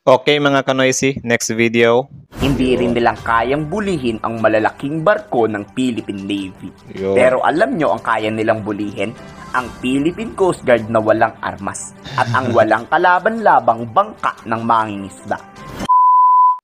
Okay mga kanoisy, next video. Hindi rin nilang kayang bulihin ang malalaking barko ng Philippine Navy. Yun. Pero alam nyo ang kaya nilang bulihin? Ang Philippine Coast Guard na walang armas at ang walang kalaban-labang bangka ng mangingisda.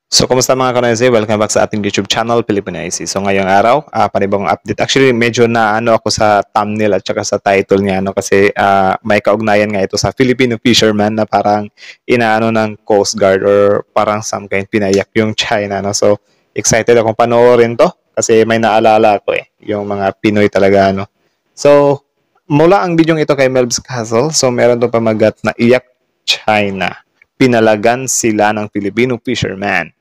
So, kumusta mga kanoisy? Welcome back sa ating YouTube channel, Filipinoisy. So, ngayong araw, panibagong update. Actually, medyo na ako sa thumbnail at saka sa title niya, kasi may kaugnayan nga ito sa Filipino fisherman na parang inaano ng Coast Guard or parang some kind pinayak yung China. So, excited akong panoorin to kasi may naalala ko yung mga Pinoy talaga. So, mula ang bidyong ito kay Melbs Castle, so meron to pamagat na iyak China. Pinalagan sila ng Filipino fisherman.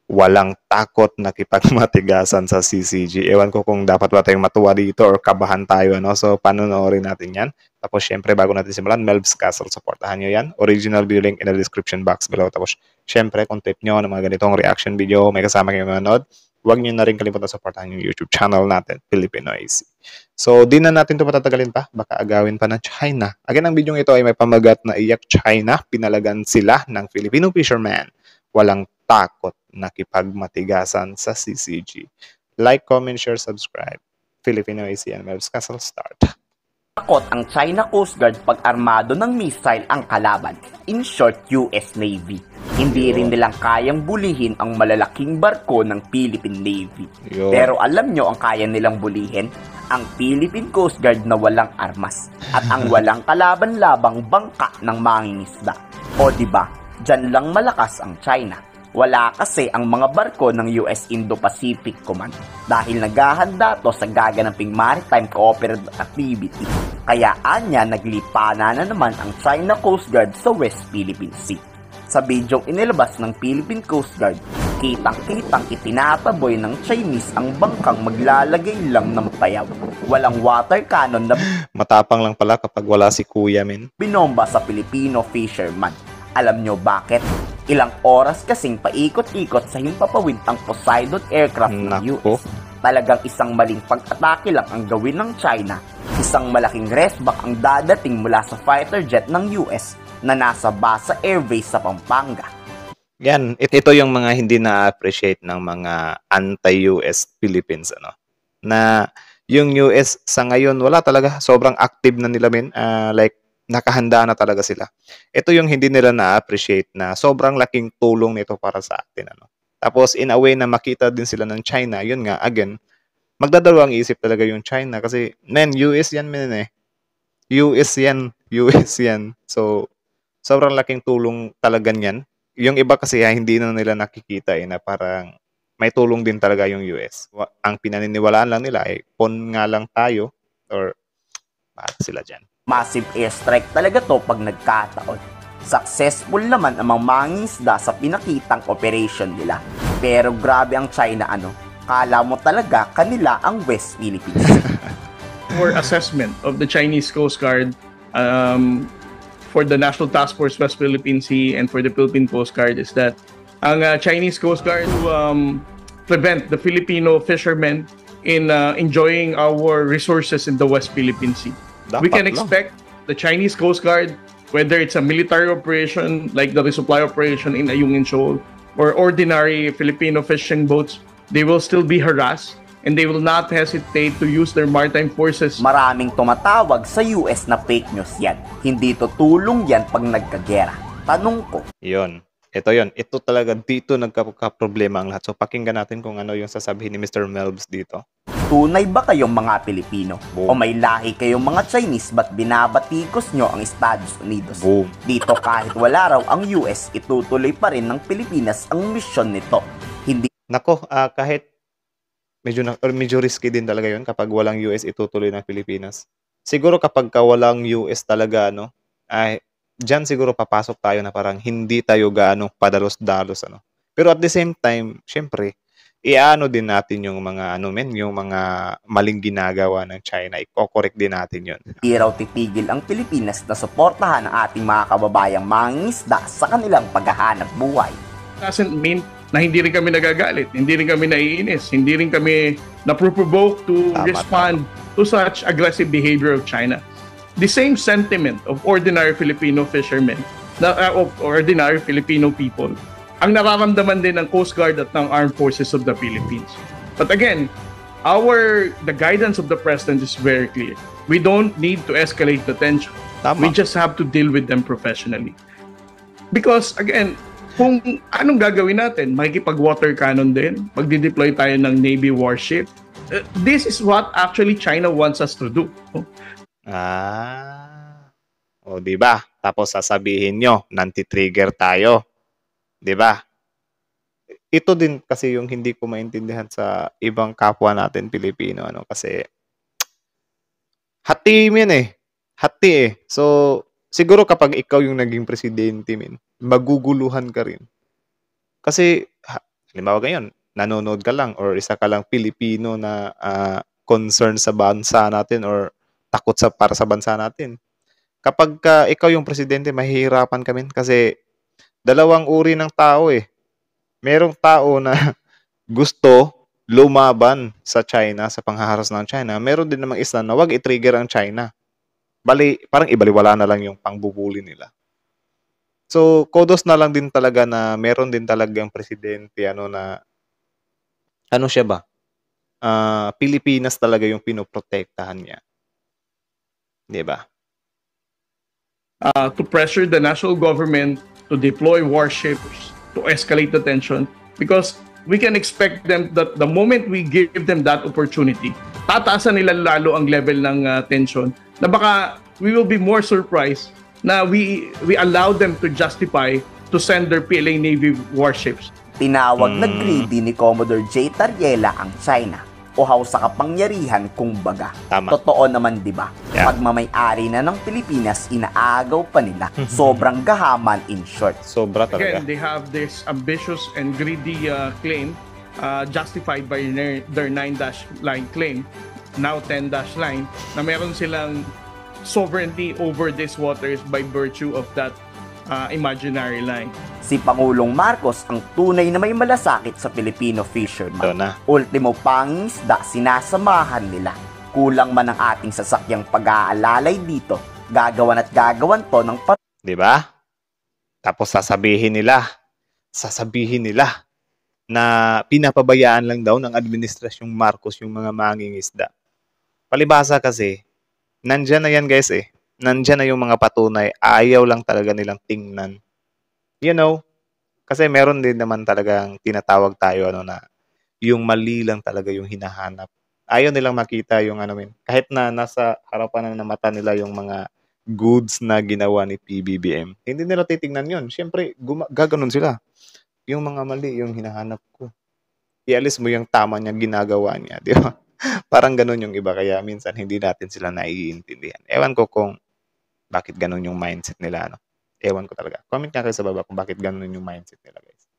Walang takot na kipagmatigasan sa CCG. Ewan ko kung dapat ba tayong matuwa dito or kabahan tayo. So, panonoorin natin yan. Tapos, syempre, bago natin simulan, Melbs Castle, supportahan nyo yan. Original video link in the description box below. Tapos, syempre, kung tip nyo ng mga ganitong reaction video, may kasama kayong manood, huwag nyo na rin kalimutan supportahan yung YouTube channel natin, Filipinoisy. So, di na natin ito patatagalin pa. Baka agawin pa ng China. Again, ang video ito ay may pamagat na iyak China. Pinalagan sila ng Filipino fisherman. Walang takot na kipagmatigasan sa CCG. Like, comment, share, subscribe. Filipinoisy and Melbs Castle start. Takot ang China Coast Guard pag armado ng missile ang kalaban. In short, US Navy. Hindi rin nilang kayang bulihin ang malalaking barko ng Philippine Navy. Pero alam nyo ang kaya nilang bulihin? Ang Philippine Coast Guard na walang armas at ang walang kalaban-labang bangka ng mangingisda. O diba, dyan lang malakas ang China. Wala kasi ang mga barko ng US Indo-Pacific Command dahil naghahanda to sa gaganaping maritime cooperative activity. Kaya anya naglipana na naman ang China Coast Guard sa West Philippine Sea. Sa bidyong inilabas ng Philippine Coast Guard, kitang-kitang itinataboy ng Chinese ang bangkang maglalagay lang ng payaw. Walang water cannon na matapang lang pala kapag wala si Kuya Min. Binomba sa Filipino fisherman. Alam nyo bakit? Ilang oras kasing paikot-ikot sa himpapawid ang Poseidon aircraft ng US. Talagang isang maling pag-atake lang ang gawin ng China. Isang malaking resback ang dadating mula sa fighter jet ng US na nasa basa airbase sa Pampanga. Yan, ito yung mga hindi na-appreciate ng mga anti-US Philippines. Na yung US sa ngayon, wala talaga. Sobrang active na nila, like, nakahanda na talaga sila. Ito yung hindi nila na-appreciate na sobrang laking tulong nito para sa atin. Tapos, in a way na makita din sila ng China, yun nga, again, magdadalawang isip talaga yung China kasi, US yan, US yan. So, sobrang laking tulong talaga niyan. Yung iba kasi hindi na nila nakikita na parang may tulong din talaga yung US. Ang pinaniniwalaan lang nila ay pon nga lang tayo or para sila dyan. Massive airstrike talaga to pag nagkataon. Successful naman ang mga mangingisda sa pinakitang operation nila. Pero grabe ang China kala mo talaga kanila ang West Philippines. For assessment of the Chinese Coast Guard, for the National Task Force West Philippine Sea and for the Philippine Coast Guard is that ang Chinese Coast Guard prevent the Filipino fishermen in enjoying our resources in the West Philippine Sea. We can expect the Chinese Coast Guard, whether it's a military operation like the resupply operation in Ayungin Shoal or ordinary Filipino fishing boats, they will still be harassed and they will not hesitate to use their maritime forces. Maraming tumatawag sa US na fake news yan. Hindi tutulong yan pag nagkagera. Tanong ko. Ito talaga dito nagka-problema ang lahat. So pakinggan natin kung ano yung sasabihin ni Mr. Melbs dito. Tunay ba kayong mga Pilipino? Boom. O may lahi kayong mga Chinese ba't binabatikos nyo ang Estados Unidos? Boom. Dito kahit wala raw ang US, itutuloy pa rin ng Pilipinas ang misyon nito. Hindi. Nako, kahit medyo risky din talaga yun kapag walang US itutuloy ng Pilipinas. Siguro kapag walang US talaga, ay dyan siguro papasok tayo na parang hindi tayo gaano padalos-dalos. Pero at the same time, syempre, iano din natin yung mga yung mga maling ginagawa ng China. I-correct din natin yun. Hindi raw titigil ang Pilipinas na suportahan ang ating mga kababayang mangingisda sa kanilang paghahanap buhay. Doesn't mean na hindi rin kami nagagalit, hindi rin kami naiinis, hindi rin kami na-provoke to respond to such aggressive behavior of China. The same sentiment of ordinary Filipino fishermen of ordinary Filipino people, ang nararamdaman din ng Coast Guard at ng Armed Forces of the Philippines. But again, the guidance of the President is very clear. We don't need to escalate the tension. Tama. We just have to deal with them professionally. Because again, kung anong gagawin natin, makikipag-water cannon din, magdi-deploy tayo ng Navy warship. This is what actually China wants us to do. O, di ba? Tapos sasabihin nyo, nanti-trigger tayo. Di ba? Ito din kasi yung hindi ko maintindihan sa ibang kapwa natin Pilipino, ano, kasi hati min eh. Hati eh. So, siguro kapag ikaw yung naging presidente min, maguguluhan ka rin. Kasi, halimbawa ngayon, nanonood ka lang or isa ka lang Pilipino na concern sa bansa natin or takot para sa bansa natin. Kapag ikaw yung presidente, mahihirapan kami kasi dalawang uri ng tao eh. Merong tao na gusto lumaban sa China, sa panghaharas ng China. Meron din namang isa na wag i-trigger ang China. Parang ibaliwala na lang yung pangbubuli nila. So, kudos na lang din talaga na meron din talagang presidente ano siya ba? Pilipinas talaga yung pinoprotektahan niya. 'Di ba? To pressure the national government to deploy warships to escalate the tension, because we can expect them that the moment we give them that opportunity, tataasan nila lalo ang level ng tension na baka we will be more surprised na we allow them to justify to send their PLA Navy warships. Tinawag na greedy ni Commodore J. Tariela ang China o sa kapangyarihan kumbaga. Tama. Totoo naman, di ba? Yeah. Pagmamay-ari na ng Pilipinas, inaagaw pa nila. Sobrang gahaman in short. Sobra talaga. Again, they have this ambitious and greedy claim justified by their 9-dash line claim, now 10-dash line, na meron silang sovereignty over these waters by virtue of that imaginary line. Si Pangulong Marcos ang tunay na may malasakit sa Filipino fisherman. Ito na. Ultimo pangisda, sinasamahan nila. Kulang man ang ating sasakyang pag-aalalay dito, gagawan to ng Di ba? Tapos sasabihin nila na pinapabayaan lang daw ng administrasyong Marcos yung mga mangingisda. Palibhasa kasi, nandyan na yan guys eh. Nandyan na yung mga patunay, ayaw lang talaga nilang tingnan. You know, kasi meron din naman talagang tinatawag tayo na yung mali lang talaga yung hinahanap. Ayaw nilang makita yung kahit na nasa harapan ng mata nila yung mga goods na ginawa ni PBBM. Hindi nila titingnan yun. Siyempre, gaganon sila. Yung mga mali, yung hinahanap ko. Ialis mo yung tama niya, ginagawa niya. Di ba? Parang ganon yung iba. Kaya minsan, hindi natin sila naiintindihan. Ewan ko kung bakit ganon yung mindset nila. Ewan ko talaga. Comment nga kayo sa baba kung bakit ganon yung mindset nila, guys.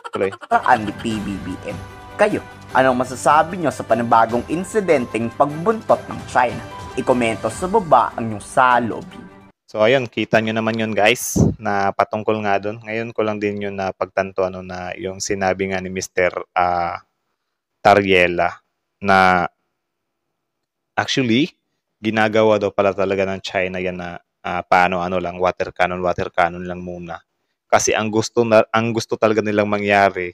Tuloy. Paraan ni PBBM. Kayo, anong masasabi nyo sa panibagong insidenteng pagbuntot ng China? I-komento sa baba ang inyong saloobin. So ayun, kita nyo naman yun guys, na patungkol nga doon. Ngayon ko lang din yun na pagtanto na yung sinabi nga ni Mr. Tariela na actually, ginagawa daw pala talaga ng China yan na paano lang, water cannon lang muna. Kasi ang gusto talaga nilang mangyari,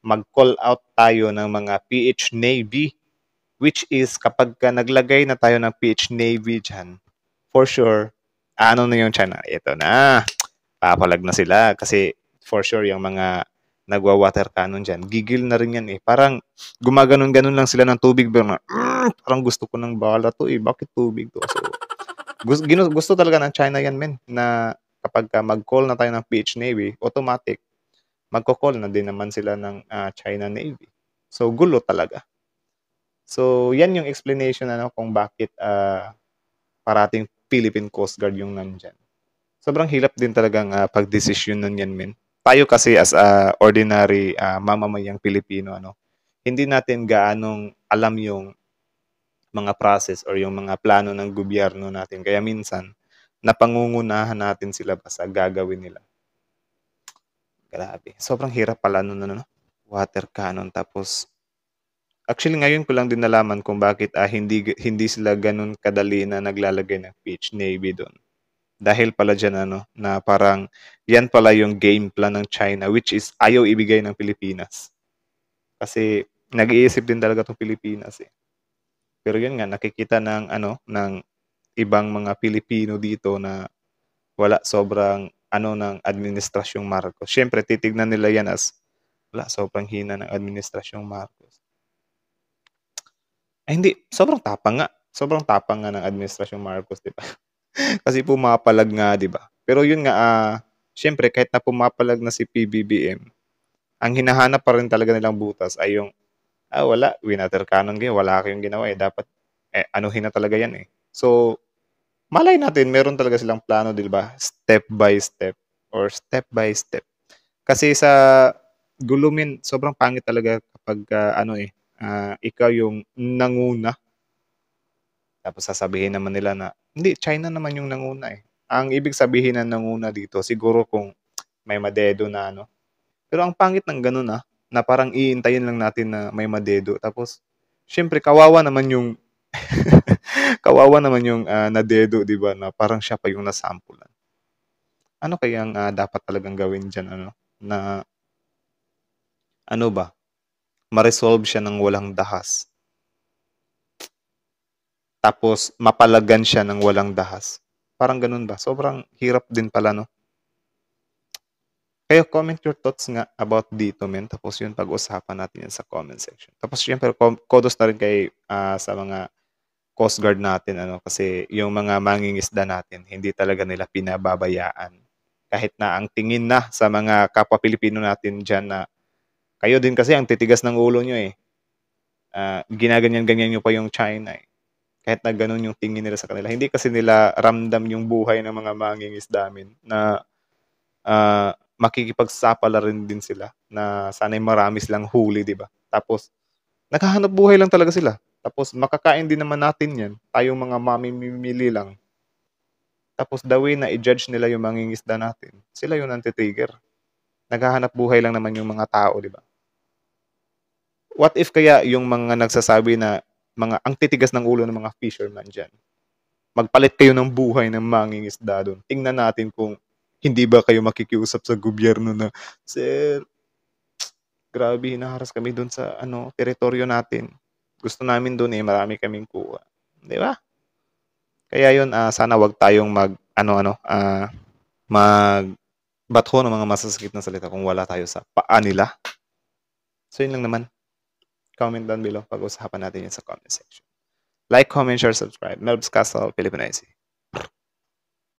mag-call out tayo ng mga PH Navy, which is kapag naglagay na tayo ng PH Navy dyan, for sure, na yung China? Ito na, papalag na sila. Kasi for sure, yung mga nagwa-water cannon dyan, gigil na rin yan eh. Parang gumaganon-ganon lang sila ng tubig. Parang gusto ko ng bala to eh. Bakit tubig to? So, gusto talaga ng China yan, men, na kapag mag-call na tayo ng PH Navy, automatic, magko-call na din naman sila ng China Navy. So, gulo talaga. So, yan yung explanation kung bakit parating Philippine Coast Guard yung nandyan. Sobrang hirap din talagang pag-desisyon nun yan, men. Tayo kasi as ordinary mamamayang Pilipino, hindi natin gaanong alam yung mga process or yung mga plano ng gobyerno natin. Kaya minsan, napangungunahan natin sila basta gagawin nila. Grabe. Sobrang hirap pala water cannon. Tapos, actually ngayon ko lang din nalaman kung bakit hindi sila ganun kadali na naglalagay ng PH Navy doon. Dahil pala diyan ano, na parang yan pala yung game plan ng China which is ayaw ibigay ng Pilipinas. Kasi nag-iisip din talaga 'tong Pilipinas, eh. Pero yun nga nakikita ng ano, ng ibang mga Pilipino dito na wala, sobrang ano ng administrasyong Marcos. Siyempre titignan nila yan as, wala, sobrang hina ng administrasyong Marcos. Ay hindi, sobrang tapang nga. Sobrang tapang nga ng administrasyong Marcos, 'di ba? Kasi pumapalag nga, 'di ba? Pero yun nga, siyempre kahit na pumapalag na si PBBM, ang hinahanap pa rin talaga nilang butas ay yung, wala, winter cannon kayo, wala kayong ginawa, eh, dapat, anuhin na talaga yan, eh. So, malay natin meron talaga silang plano, 'di ba? Step by step or step by step. Kasi sa gulumin, sobrang pangit talaga kapag, ano, eh, ikaw yung nanguna, tapos sasabihin naman nila na, "Hindi, China naman yung nanguna, eh." Ang ibig sabihin ng nanguna dito siguro kung may madedo na ano, pero ang pangit ng gano'n, na parang iintayin lang natin na may madedo tapos siyempre kawawa naman yung kawawa naman yung, nadedo, 'di ba, na parang siya pa yung nasampulan. Ano kayang, dapat talagang gawin diyan ano, na ano ba, ma-resolve siya ng walang dahas, tapos mapalagan siya ng walang dahas. Parang gano'n ba? Sobrang hirap din pala 'no? Kayo comment your thoughts nga about dito men, tapos yun pag-usapan natin yan sa comment section. Tapos siyempre kudos na rin kay, sa mga coast guard natin ano, kasi yung mga mangingisda natin hindi talaga nila pinababayaan. Kahit na ang tingin na sa mga kapwa Pilipino natin diyan na kayo din kasi ang titigas ng ulo niyo, eh. Ginaganyan-ganyan niyo pa yung China, eh. Kahit na gano'n yung tingin nila sa kanila. Hindi kasi nila ramdam yung buhay ng mga mangingisda amin na, makikipagsapala rin din sila na sana'y marami silang huli, 'di ba? Tapos naghahanap buhay lang talaga sila. Tapos makakain din naman natin 'yan, tayong mga mamimili lang. Tapos the way na i-judge nila yung mangingisda natin, sila yung nangti-trigger. Naghahanap buhay lang naman yung mga tao, 'di ba? What if kaya yung mga nagsasabi na mga ang titigas ng ulo ng mga fisherman diyan, magpalit kayo ng buhay ng mangingisda do'n. Tingnan natin kung hindi ba kayo makikiusap sa gobyerno na, "Sir, grabe hinaharas kami do'n sa ano, teritoryo natin. Gusto namin do'n, eh, marami kaming kuha." 'Di ba? Kaya 'yun, sana 'wag tayong mag-ano-ano, magbato ng mga masasakit na salita kung wala tayo sa paa nila. So 'yun lang naman. Comment down below, pag-usapan natin 'yan sa comment section. Like, comment, share, subscribe. Melbs Castle, Filipino IC.